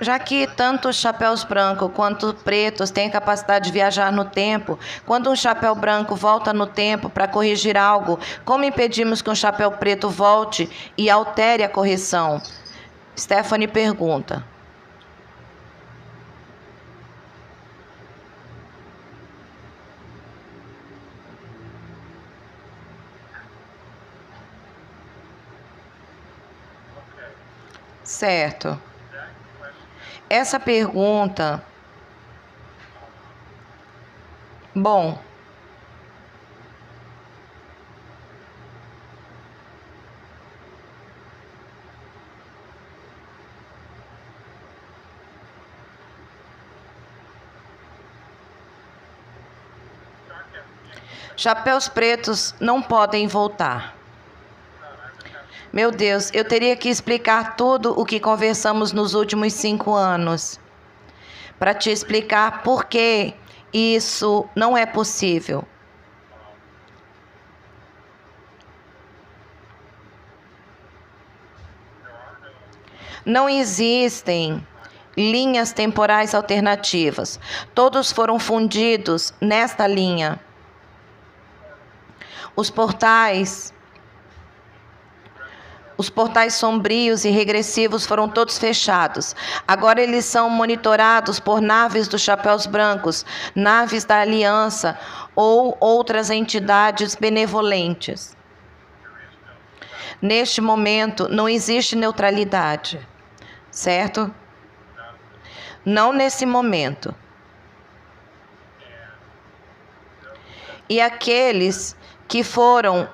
Já que tanto os chapéus brancos quanto pretos têm a capacidade de viajar no tempo, quando um chapéu branco volta no tempo para corrigir algo, como impedimos que um chapéu preto volte e altere a correção? Stephanie pergunta. Certo. Essa pergunta, bom, chapéus pretos não podem voltar. Meu Deus, eu teria que explicar tudo o que conversamos nos últimos 5 anos para te explicar por que isso não é possível. Não existem linhas temporais alternativas. Todos foram fundidos nesta linha. Os portais sombrios e regressivos foram todos fechados. Agora eles são monitorados por naves dos chapéus brancos, naves da aliança ou outras entidades benevolentes. Neste momento não existe neutralidade, certo? Não nesse momento. E aqueles que foram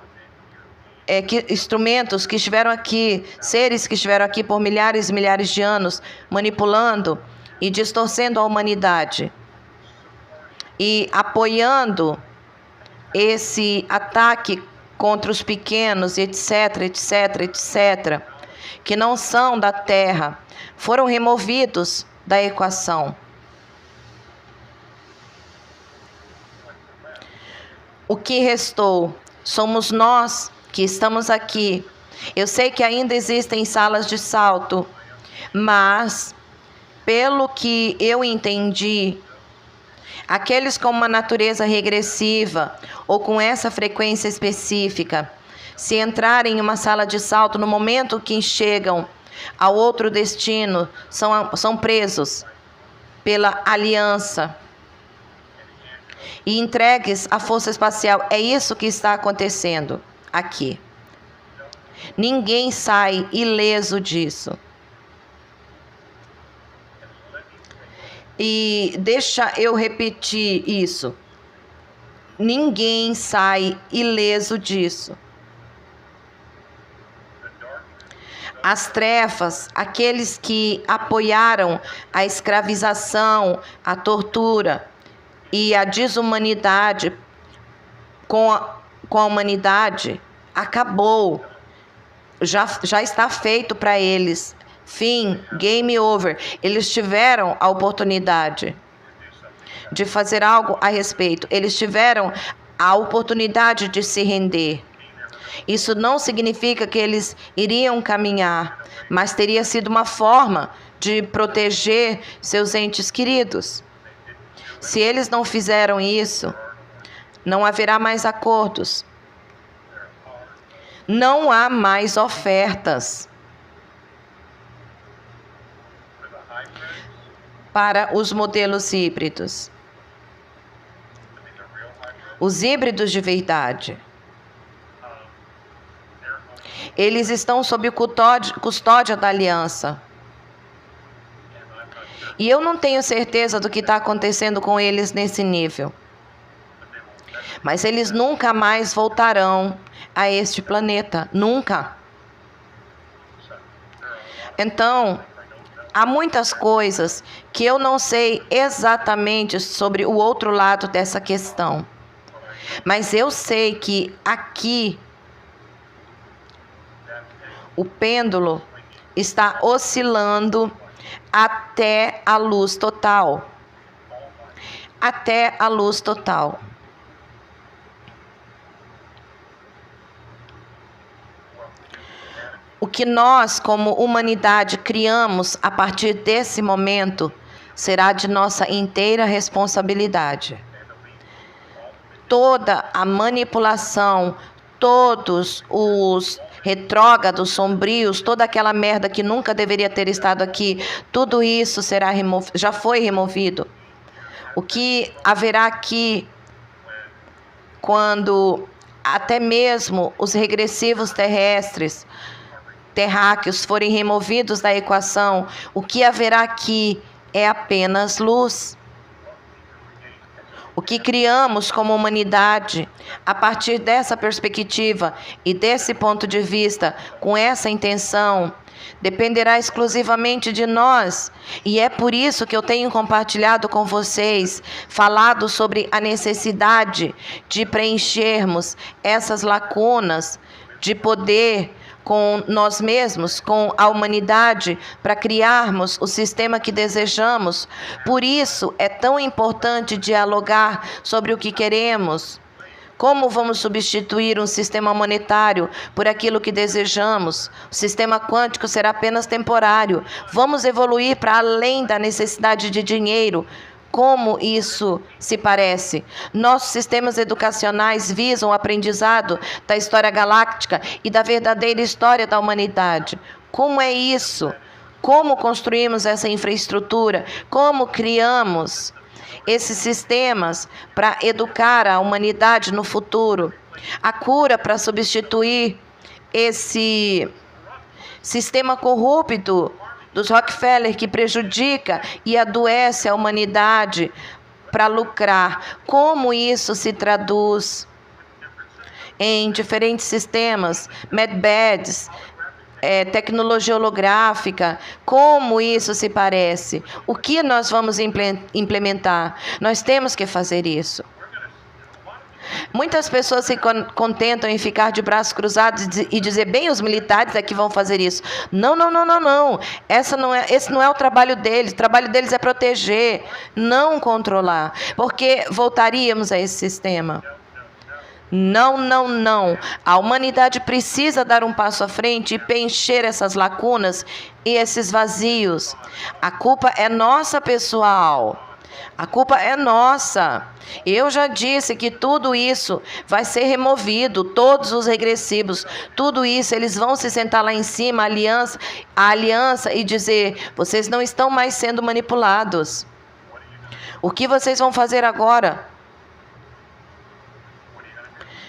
instrumentos que estiveram aqui, seres que estiveram aqui por milhares e milhares de anos, manipulando e distorcendo a humanidade e apoiando esse ataque contra os pequenos, etc, etc, etc, que não são da Terra, foram removidos da equação. O que restou somos nós que estamos aqui. Eu sei que ainda existem salas de salto, mas, pelo que eu entendi, aqueles com uma natureza regressiva ou com essa frequência específica, se entrarem em uma sala de salto no momento que chegam ao outro destino, são presos pela aliança e entregues à força espacial. É isso que está acontecendo aqui. Ninguém sai ileso disso. E deixa eu repetir isso. Ninguém sai ileso disso. As trevas, aqueles que apoiaram a escravização, a tortura e a desumanidade com a humanidade, acabou. Já está feito para eles. Fim, game over. Eles tiveram a oportunidade de fazer algo a respeito. Eles tiveram a oportunidade de se render. Isso não significa que eles iriam caminhar, mas teria sido uma forma de proteger seus entes queridos. Se eles não fizeram isso, não haverá mais acordos. Não há mais ofertas para os modelos híbridos. Os híbridos de verdade. Eles estão sob custódia da aliança. E eu não tenho certeza do que está acontecendo com eles nesse nível. Mas eles nunca mais voltarão a este planeta. Nunca. Então, há muitas coisas que eu não sei exatamente sobre o outro lado dessa questão. Mas eu sei que aqui o pêndulo está oscilando até a luz total. Até a luz total. O que nós, como humanidade, criamos a partir desse momento será de nossa inteira responsabilidade. Toda a manipulação, todos os retrógrados, sombrios, toda aquela merda que nunca deveria ter estado aqui, tudo isso será já foi removido. O que haverá aqui quando até mesmo os regressivos terráqueos forem removidos da equação, o que haverá aqui é apenas luz. O que criamos como humanidade, a partir dessa perspectiva e desse ponto de vista, com essa intenção, dependerá exclusivamente de nós. E é por isso que eu tenho compartilhado com vocês, falado sobre a necessidade de preenchermos essas lacunas de poder com nós mesmos, com a humanidade, para criarmos o sistema que desejamos. Por isso é tão importante dialogar sobre o que queremos. Como vamos substituir um sistema monetário por aquilo que desejamos? O sistema quântico será apenas temporário. Vamos evoluir para além da necessidade de dinheiro. Como isso se parece? Nossos sistemas educacionais visam o aprendizado da história galáctica e da verdadeira história da humanidade. Como é isso? Como construímos essa infraestrutura? Como criamos esses sistemas para educar a humanidade no futuro? A cura para substituir esse sistema corrupto dos Rockefeller que prejudica e adoece a humanidade para lucrar. Como isso se traduz em diferentes sistemas, medbeds, tecnologia holográfica, como isso se parece? O que nós vamos implementar? Nós temos que fazer isso. Muitas pessoas se contentam em ficar de braços cruzados e dizer, bem, os militares é que vão fazer isso. Não. Esse não é o trabalho deles. O trabalho deles é proteger, não controlar. Porque voltaríamos a esse sistema. Não. A humanidade precisa dar um passo à frente e preencher essas lacunas e esses vazios. A culpa é nossa, pessoal. A culpa é nossa. Eu já disse que tudo isso vai ser removido, todos os regressivos, tudo isso, eles vão se sentar lá em cima, a aliança e dizer, vocês não estão mais sendo manipulados. O que vocês vão fazer agora?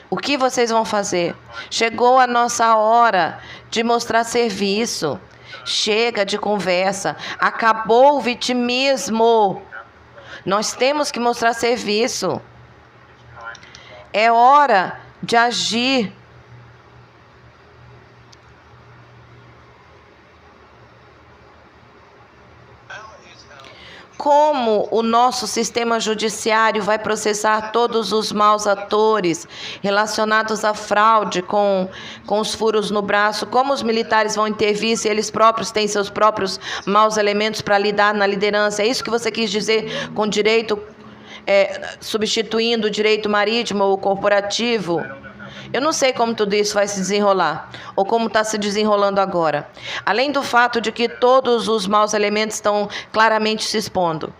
O que vocês vão fazer? Chegou a nossa hora de mostrar serviço. Chega de conversa. Acabou o vitimismo. Nós temos que mostrar serviço. É hora de agir. Como o nosso sistema judiciário vai processar todos os maus atores relacionados à fraude com os furos no braço? Como os militares vão intervir se eles próprios têm seus próprios maus elementos para lidar na liderança? É isso que você quis dizer com direito, substituindo o direito marítimo ou corporativo? Eu não sei como tudo isso vai se desenrolar, ou como está se desenrolando agora. Além do fato de que todos os maus elementos estão claramente se expondo.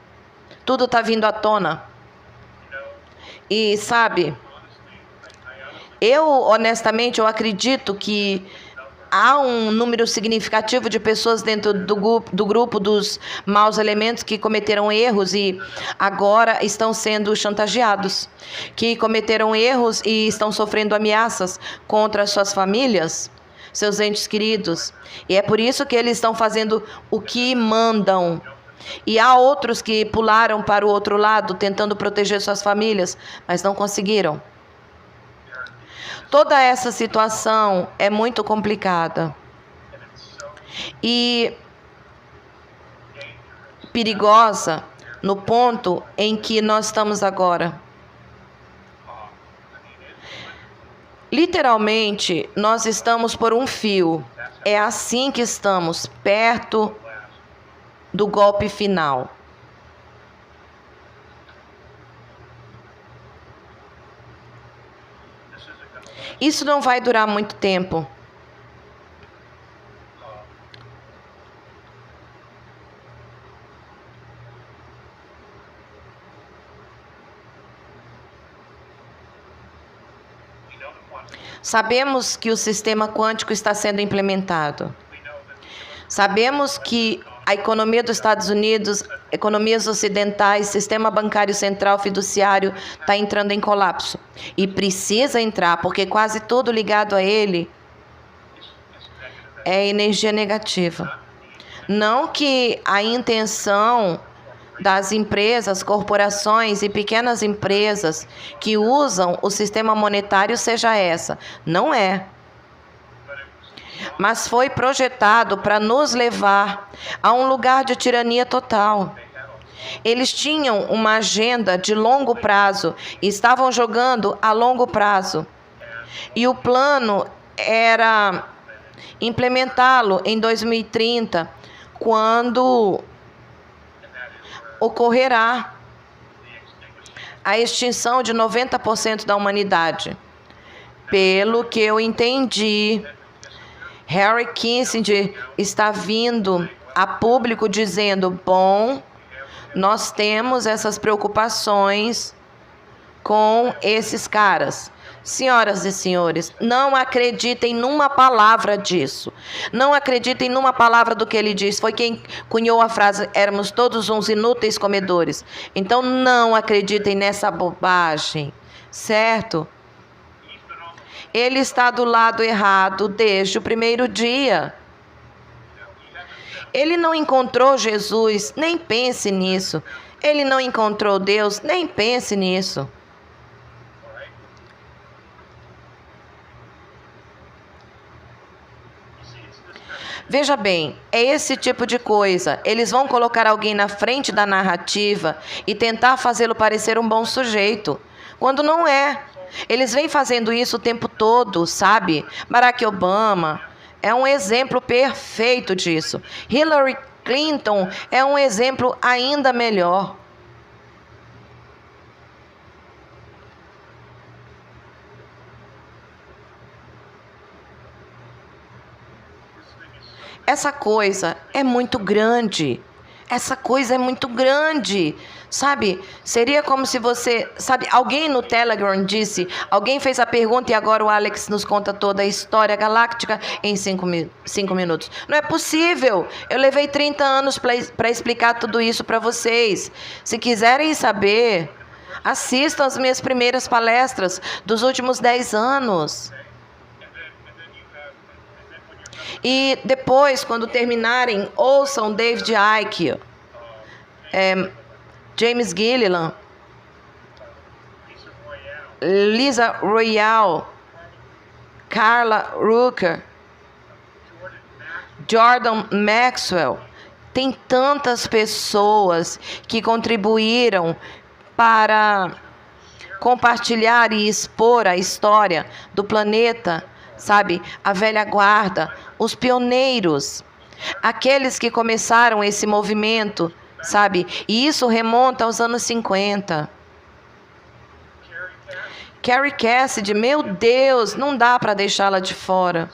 Tudo está vindo à tona. E, sabe, honestamente, eu acredito que há um número significativo de pessoas dentro do grupo dos maus elementos que cometeram erros e agora estão sendo chantageados, que cometeram erros e estão sofrendo ameaças contra suas famílias, seus entes queridos. E é por isso que eles estão fazendo o que mandam. E há outros que pularam para o outro lado, tentando proteger suas famílias, mas não conseguiram. Toda essa situação é muito complicada e perigosa no ponto em que nós estamos agora. Literalmente, nós estamos por um fio. É assim que estamos, perto do golpe final. Isso não vai durar muito tempo. Sabemos que o sistema quântico está sendo implementado. Sabemos que a economia dos Estados Unidos, economias ocidentais, sistema bancário central fiduciário está entrando em colapso. E precisa entrar, porque quase tudo ligado a ele é energia negativa. Não que a intenção das empresas, corporações e pequenas empresas que usam o sistema monetário seja essa. Não é. Mas foi projetado para nos levar a um lugar de tirania total. Eles tinham uma agenda de longo prazo e estavam jogando a longo prazo. E o plano era implementá-lo em 2030, quando ocorrerá a extinção de 90% da humanidade. Pelo que eu entendi, Harry Kissinger está vindo a público dizendo: bom, nós temos essas preocupações com esses caras. Senhoras e senhores, não acreditem numa palavra disso. Não acreditem numa palavra do que ele diz. Foi quem cunhou a frase: éramos todos uns inúteis comedores. Então não acreditem nessa bobagem, certo? Ele está do lado errado desde o primeiro dia. Ele não encontrou Jesus, nem pense nisso. Ele não encontrou Deus, nem pense nisso. Veja bem, é esse tipo de coisa. Eles vão colocar alguém na frente da narrativa e tentar fazê-lo parecer um bom sujeito, quando não é. Eles vêm fazendo isso o tempo todo, sabe? Barack Obama é um exemplo perfeito disso. Hillary Clinton é um exemplo ainda melhor. Essa coisa é muito grande. Essa coisa é muito grande. Sabe? Seria como se você... Sabe? Alguém no Telegram disse... Alguém fez a pergunta e agora o Alex nos conta toda a história galáctica em 5 minutos. Não é possível. Eu levei 30 anos para explicar tudo isso para vocês. Se quiserem saber, assistam as minhas primeiras palestras dos últimos 10 anos. E depois, quando terminarem, ouçam David Icke, James Gilliland, Lisa Royal, Carla Rucker, Jordan Maxwell. Tem tantas pessoas que contribuíram para compartilhar e expor a história do planeta, sabe? A velha guarda, os pioneiros, aqueles que começaram esse movimento, sabe? E isso remonta aos anos 50. Carrie Cassidy, meu Deus, não dá para deixá-la de fora.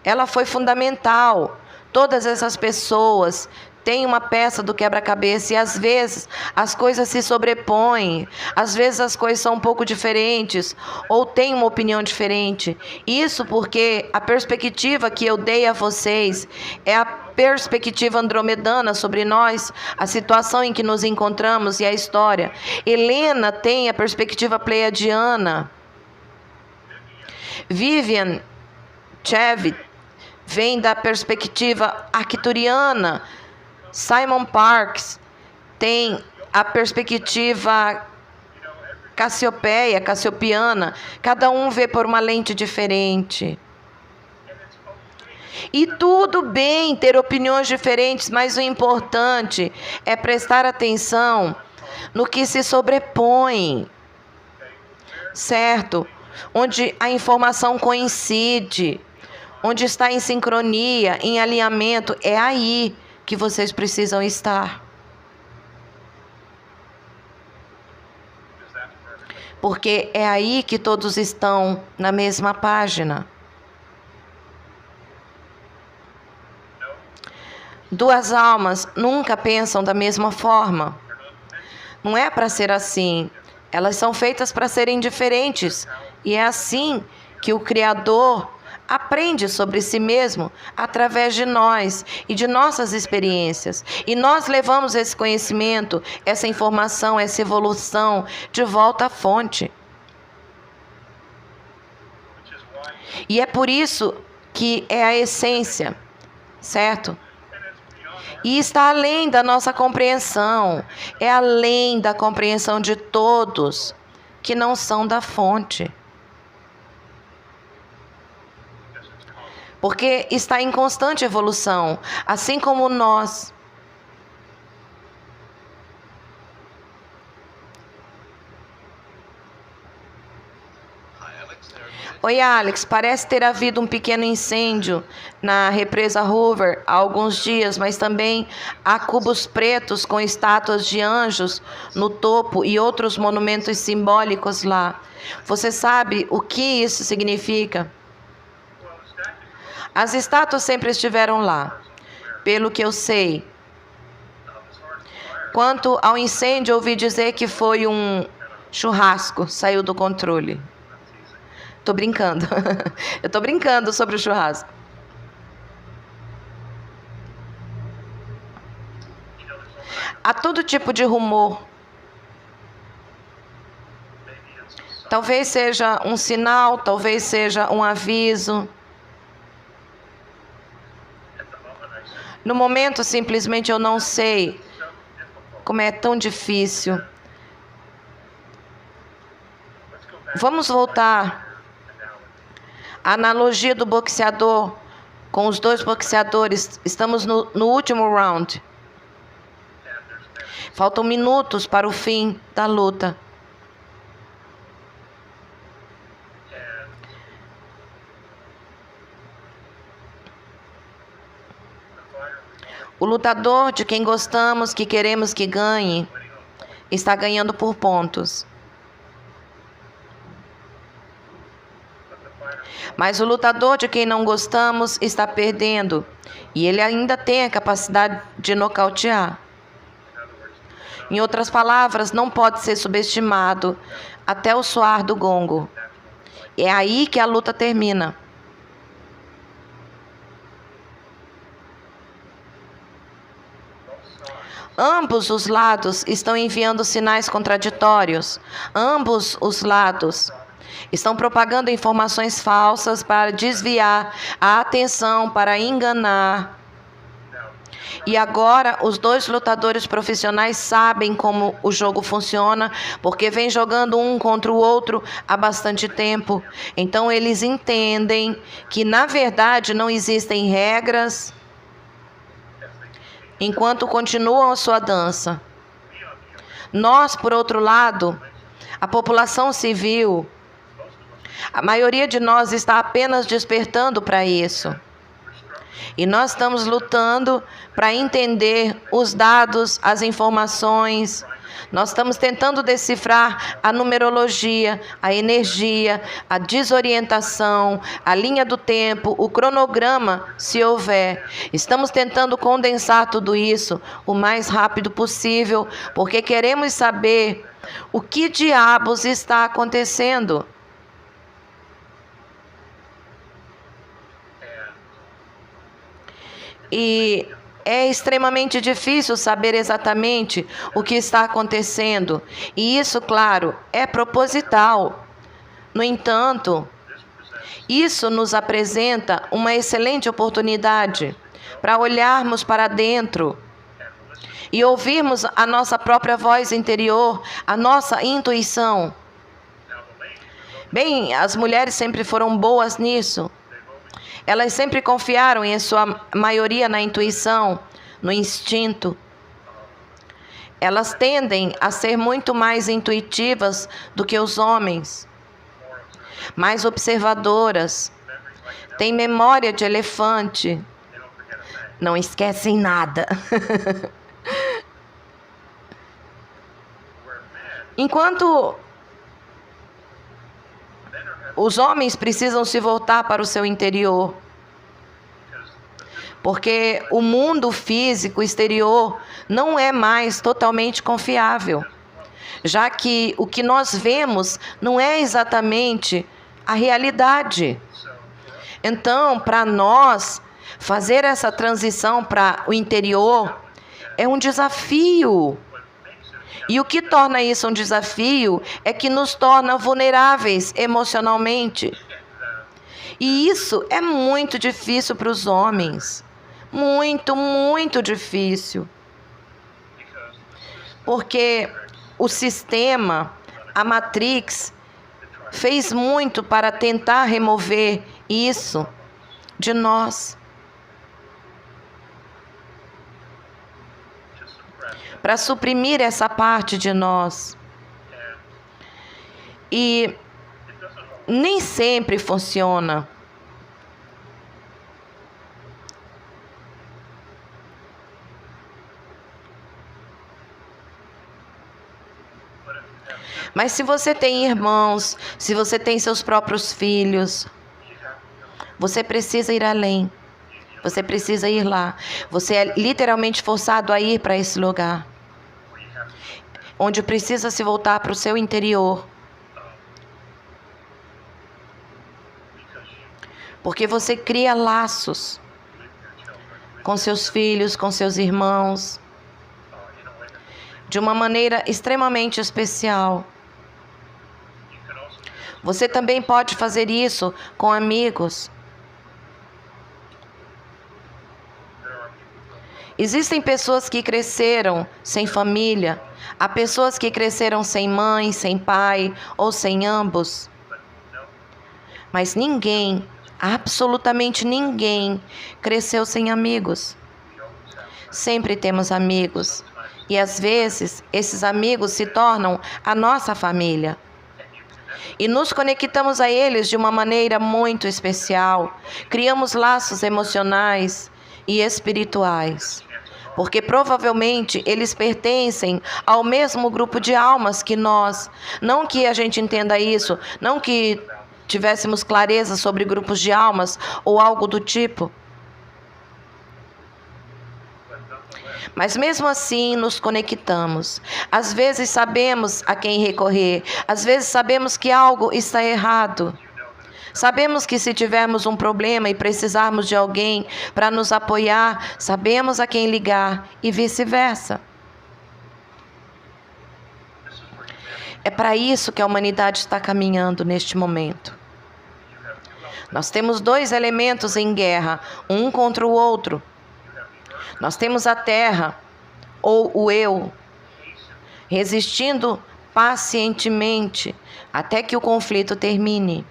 Ela foi fundamental. Todas essas pessoas têm uma peça do quebra-cabeça e às vezes as coisas se sobrepõem, às vezes as coisas são um pouco diferentes ou têm uma opinião diferente. Isso porque a perspectiva que eu dei a vocês é a perspectiva andromedana sobre nós, a situação em que nos encontramos e a história. Helena tem a perspectiva pleiadiana. Vivian Chevy vem da perspectiva arcturiana. Simon Parkes tem a perspectiva cassiopiana. Cada um vê por uma lente diferente. E tudo bem ter opiniões diferentes, mas o importante é prestar atenção no que se sobrepõe, certo? Onde a informação coincide, onde está em sincronia, em alinhamento, é aí que vocês precisam estar. Porque é aí que todos estão na mesma página. Duas almas nunca pensam da mesma forma. Não é para ser assim. Elas são feitas para serem diferentes. E é assim que o Criador aprende sobre si mesmo através de nós e de nossas experiências. E nós levamos esse conhecimento, essa informação, essa evolução de volta à fonte. E é por isso que é a essência, certo? E está além da nossa compreensão, é além da compreensão de todos que não são da fonte. Porque está em constante evolução, assim como nós. Oi, Alex, parece ter havido um pequeno incêndio na represa Hoover há alguns dias, mas também há cubos pretos com estátuas de anjos no topo e outros monumentos simbólicos lá. Você sabe o que isso significa? As estátuas sempre estiveram lá, pelo que eu sei. Quanto ao incêndio, ouvi dizer que foi um churrasco, saiu do controle. Tô brincando. Eu tô brincando sobre o churrasco. Há todo tipo de rumor. Talvez seja um sinal, talvez seja um aviso. No momento, simplesmente eu não sei como é tão difícil. Vamos voltar à analogia do boxeador com os dois boxeadores. Estamos no último round. Faltam minutos para o fim da luta. O lutador de quem gostamos, que queremos que ganhe, está ganhando por pontos. Mas o lutador de quem não gostamos está perdendo. E ele ainda tem a capacidade de nocautear. Em outras palavras, não pode ser subestimado até o soar do gongo. É aí que a luta termina. Ambos os lados estão enviando sinais contraditórios. Ambos os lados estão propagando informações falsas para desviar a atenção, para enganar. E agora os dois lutadores profissionais sabem como o jogo funciona, porque vem jogando um contra o outro há bastante tempo. Então eles entendem que na verdade não existem regras enquanto continuam a sua dança. Nós, por outro lado, a população civil, a maioria de nós está apenas despertando para isso. E nós estamos lutando para entender os dados, as informações. Nós estamos tentando decifrar a numerologia, a energia, a desorientação, a linha do tempo, o cronograma, se houver. Estamos tentando condensar tudo isso o mais rápido possível, porque queremos saber o que diabos está acontecendo. E é extremamente difícil saber exatamente o que está acontecendo. E isso, claro, é proposital. No entanto, isso nos apresenta uma excelente oportunidade para olharmos para dentro e ouvirmos a nossa própria voz interior, a nossa intuição. Bem, as mulheres sempre foram boas nisso. Elas sempre confiaram, em sua maioria, na intuição, no instinto. Elas tendem a ser muito mais intuitivas do que os homens, mais observadoras, têm memória de elefante, não esquecem nada. Enquanto os homens precisam se voltar para o seu interior, porque o mundo físico exterior não é mais totalmente confiável, já que o que nós vemos não é exatamente a realidade. Então, para nós, fazer essa transição para o interior é um desafio. E o que torna isso um desafio é que nos torna vulneráveis emocionalmente. E isso é muito difícil para os homens. Muito, muito difícil. Porque o sistema, a Matrix, fez muito para tentar remover isso de nós. Para suprimir essa parte de nós. E nem sempre funciona. Mas se você tem irmãos, se você tem seus próprios filhos, você precisa ir além. Você precisa ir lá. Você é literalmente forçado a ir para esse lugar, onde precisa se voltar para o seu interior. Porque você cria laços com seus filhos, com seus irmãos, de uma maneira extremamente especial. Você também pode fazer isso com amigos. Existem pessoas que cresceram sem família. Há pessoas que cresceram sem mãe, sem pai ou sem ambos. Mas ninguém, absolutamente ninguém, cresceu sem amigos. Sempre temos amigos. E às vezes, esses amigos se tornam a nossa família. E nos conectamos a eles de uma maneira muito especial. Criamos laços emocionais e espirituais. Porque provavelmente eles pertencem ao mesmo grupo de almas que nós. Não que a gente entenda isso, não que tivéssemos clareza sobre grupos de almas ou algo do tipo. Mas mesmo assim nos conectamos. Às vezes sabemos a quem recorrer. Às vezes sabemos que algo está errado. Sabemos que se tivermos um problema e precisarmos de alguém para nos apoiar, sabemos a quem ligar e vice-versa. É para isso que a humanidade está caminhando neste momento. Nós temos dois elementos em guerra, um contra o outro. Nós temos a terra, ou o eu, resistindo pacientemente até que o conflito termine.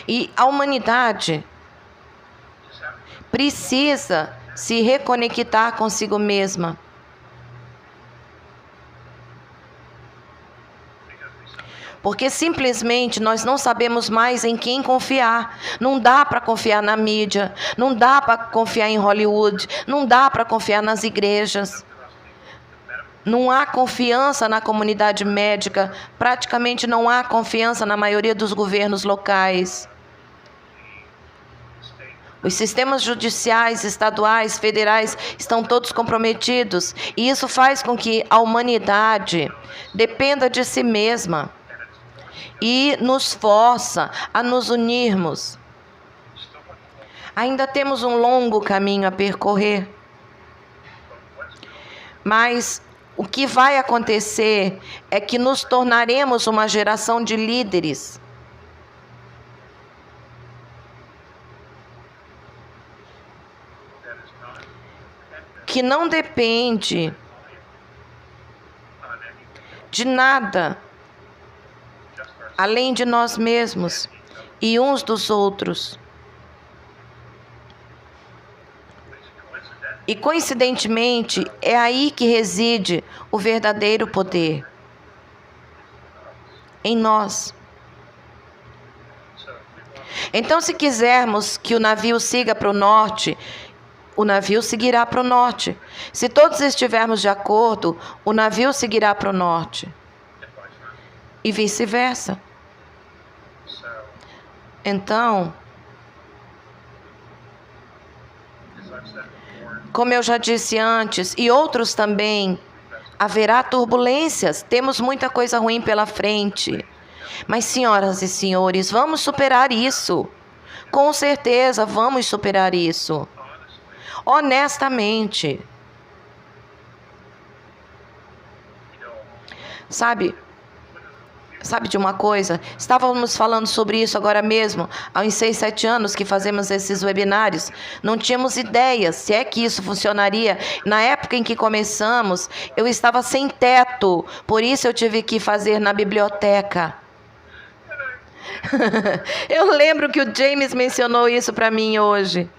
E a humanidade precisa se reconectar consigo mesma. Porque simplesmente nós não sabemos mais em quem confiar. Não dá para confiar na mídia, não dá para confiar em Hollywood, não dá para confiar nas igrejas. Não há confiança na comunidade médica, praticamente não há confiança na maioria dos governos locais. Os sistemas judiciais, estaduais, federais estão todos comprometidos. E isso faz com que a humanidade dependa de si mesma. E nos força a nos unirmos. Ainda temos um longo caminho a percorrer. Mas o que vai acontecer é que nos tornaremos uma geração de líderes. Que não depende de nada além de nós mesmos e uns dos outros. E coincidentemente, é aí que reside o verdadeiro poder. Em nós. Então, se quisermos que o navio siga para o norte, o navio seguirá para o norte. Se todos estivermos de acordo, o navio seguirá para o norte. E vice-versa. Então, como eu já disse antes, e outros também, haverá turbulências, temos muita coisa ruim pela frente. Mas, senhoras e senhores, vamos superar isso. Com certeza, vamos superar isso. Honestamente. Sabe de uma coisa? Estávamos falando sobre isso agora mesmo, há uns 6, 7 anos que fazemos esses webinários. Não tínhamos ideia se é que isso funcionaria. Na época em que começamos, eu estava sem teto, por isso eu tive que fazer na biblioteca. Eu lembro que o James mencionou isso para mim hoje.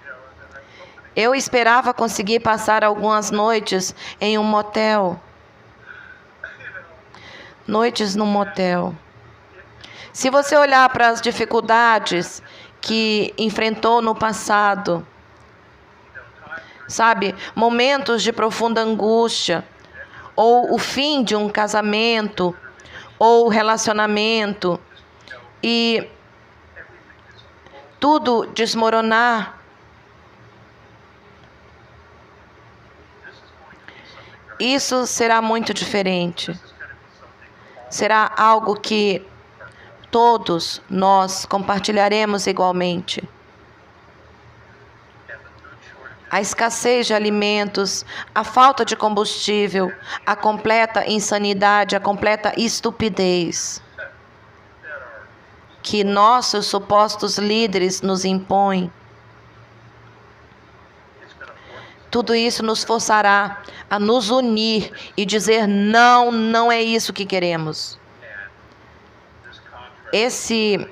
Eu esperava conseguir passar algumas noites em um motel. Noites no motel. Se você olhar para as dificuldades que enfrentou no passado, sabe, momentos de profunda angústia, ou o fim de um casamento, ou relacionamento, e tudo desmoronar, isso será muito diferente. Será algo que todos nós compartilharemos igualmente. A escassez de alimentos, a falta de combustível, a completa insanidade, a completa estupidez que nossos supostos líderes nos impõem. Tudo isso nos forçará a nos unir e dizer não, não é isso que queremos. Esse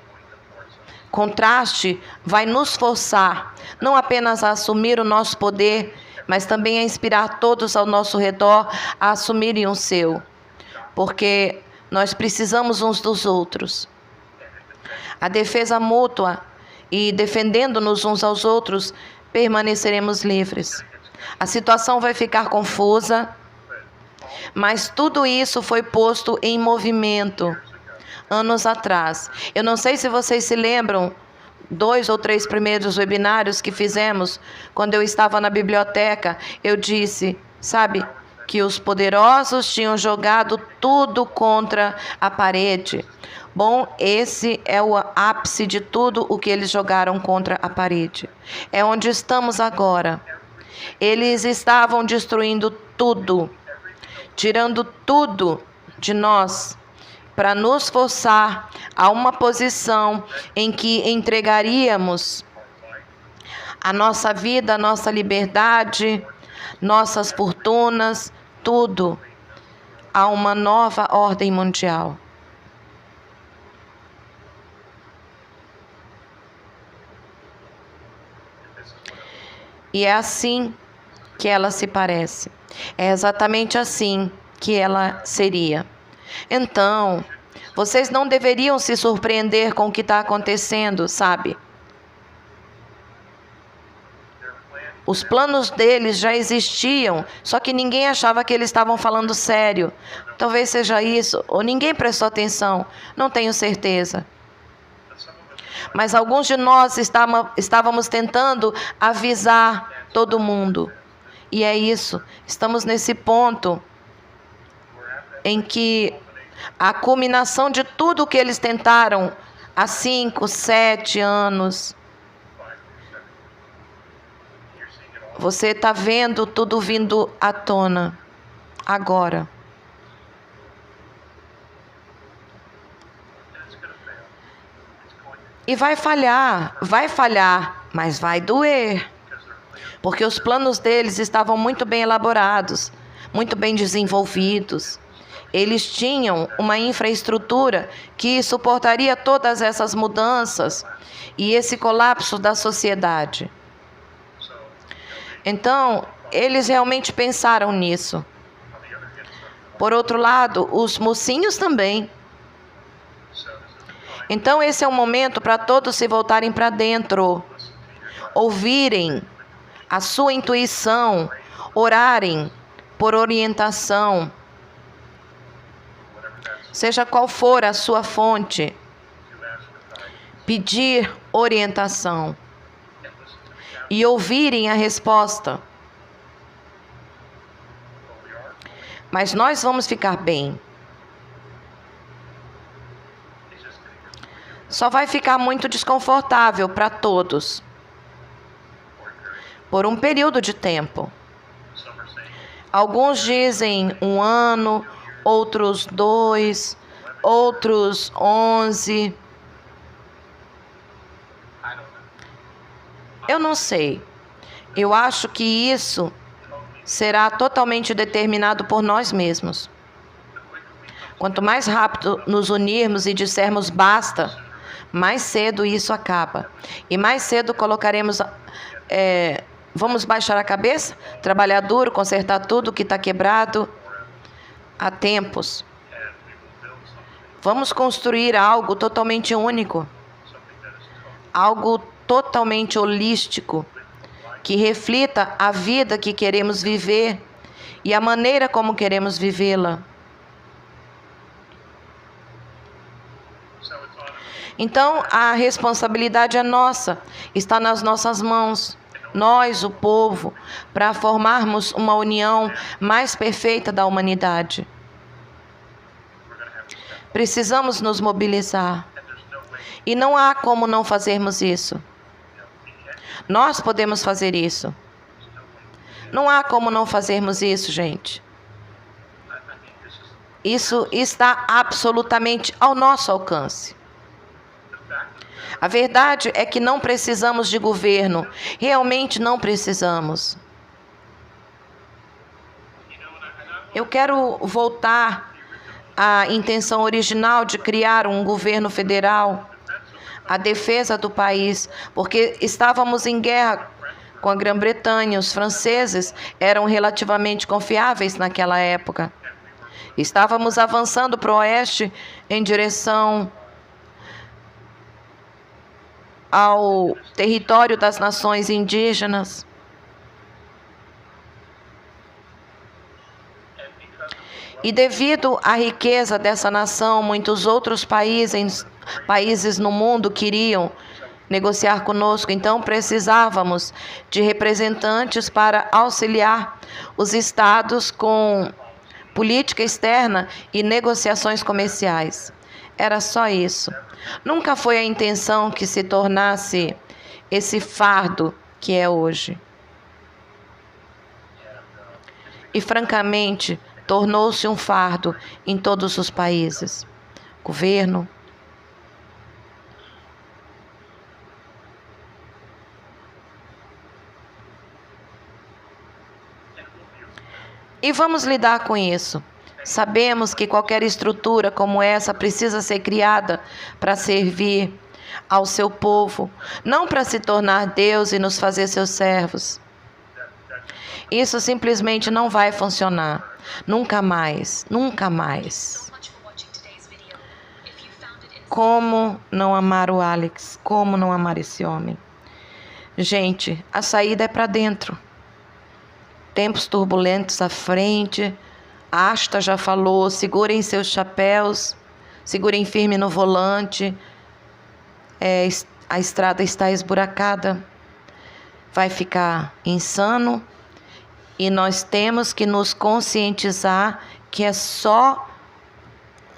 contraste vai nos forçar não apenas a assumir o nosso poder, mas também a inspirar todos ao nosso redor a assumirem o seu. Porque nós precisamos uns dos outros. A defesa mútua e defendendo-nos uns aos outros, permaneceremos livres. A situação vai ficar confusa, mas tudo isso foi posto em movimento anos atrás. Eu não sei se vocês se lembram, 2 ou 3 primeiros webinários que fizemos, quando eu estava na biblioteca, eu disse, sabe, que os poderosos tinham jogado tudo contra a parede. Bom, esse é o ápice de tudo o que eles jogaram contra a parede. É onde estamos agora. Eles estavam destruindo tudo, tirando tudo de nós, para nos forçar a uma posição em que entregaríamos a nossa vida, a nossa liberdade, nossas fortunas, tudo, a uma nova ordem mundial. E é assim que ela se parece. É exatamente assim que ela seria. Então, vocês não deveriam se surpreender com o que está acontecendo, sabe? Os planos deles já existiam, só que ninguém achava que eles estavam falando sério. Talvez seja isso, ou ninguém prestou atenção, não tenho certeza. Mas alguns de nós estávamos tentando avisar todo mundo. E é isso, estamos nesse ponto em que a culminação de tudo que eles tentaram há 5, 7 anos, você está vendo tudo vindo à tona agora. E vai falhar, mas vai doer. Porque os planos deles estavam muito bem elaborados, muito bem desenvolvidos. Eles tinham uma infraestrutura que suportaria todas essas mudanças e esse colapso da sociedade. Então, eles realmente pensaram nisso. Por outro lado, os mocinhos também. Então, esse é o momento para todos se voltarem para dentro, ouvirem a sua intuição, orarem por orientação, seja qual for a sua fonte, pedir orientação e ouvirem a resposta. Mas nós vamos ficar bem. só vai ficar muito desconfortável para todos por um período de tempo. Alguns dizem 1 ano, outros 2, outros 11. Eu não sei. Eu acho que isso será totalmente determinado por nós mesmos. Quanto mais rápido nos unirmos e dissermos basta, mais cedo isso acaba. E mais cedo colocaremos... vamos baixar a cabeça, trabalhar duro, consertar tudo que está quebrado há tempos. Vamos construir algo totalmente único, algo totalmente holístico, que reflita a vida que queremos viver e a maneira como queremos vivê-la. Então, a responsabilidade é nossa, está nas nossas mãos. Nós, o povo, para formarmos uma união mais perfeita da humanidade. Precisamos nos mobilizar. E não há como não fazermos isso. Nós podemos fazer isso. Não há como não fazermos isso, gente. Isso está absolutamente ao nosso alcance. A verdade é que não precisamos de governo. Realmente não precisamos. Eu quero voltar à intenção original de criar um governo federal, a defesa do país, porque estávamos em guerra com a Grã-Bretanha. Os franceses eram relativamente confiáveis naquela época. Estávamos avançando para o oeste em direção ao território das nações indígenas. E devido à riqueza dessa nação, muitos outros países no mundo queriam negociar conosco. Então precisávamos de representantes para auxiliar os estados com política externa e negociações comerciais. Era só isso. Nunca foi a intenção que se tornasse esse fardo que é hoje. E, francamente, tornou-se um fardo em todos os países. Governo. E vamos lidar com isso. Sabemos que qualquer estrutura como essa precisa ser criada para servir ao seu povo, não para se tornar Deus e nos fazer seus servos. Isso simplesmente não vai funcionar. Nunca mais, nunca mais. Como não amar o Alex? Como não amar esse homem? Gente, a saída é para dentro. Tempos turbulentos à frente. A Asta já falou, segurem seus chapéus, segurem firme no volante. A estrada está esburacada, vai ficar insano e nós temos que nos conscientizar que é só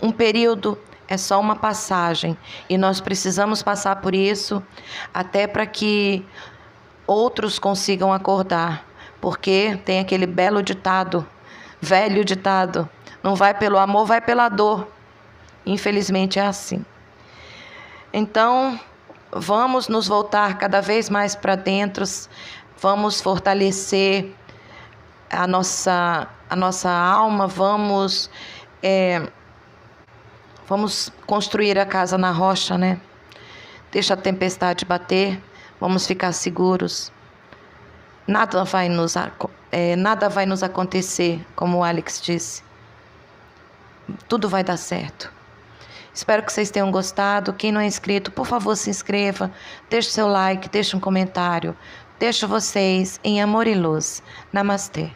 um período, é só uma passagem e nós precisamos passar por isso até para que outros consigam acordar, porque tem aquele belo ditado, velho ditado, não vai pelo amor, vai pela dor. Infelizmente é assim. Então, vamos nos voltar cada vez mais para dentro, vamos fortalecer a nossa alma, vamos construir a casa na rocha, né? Deixa a tempestade bater, vamos ficar seguros. Nada vai nos acontecer, como o Alex disse. Tudo vai dar certo. Espero que vocês tenham gostado. Quem não é inscrito, por favor, se inscreva. Deixe seu like, deixe um comentário. Deixo vocês em amor e luz. Namastê.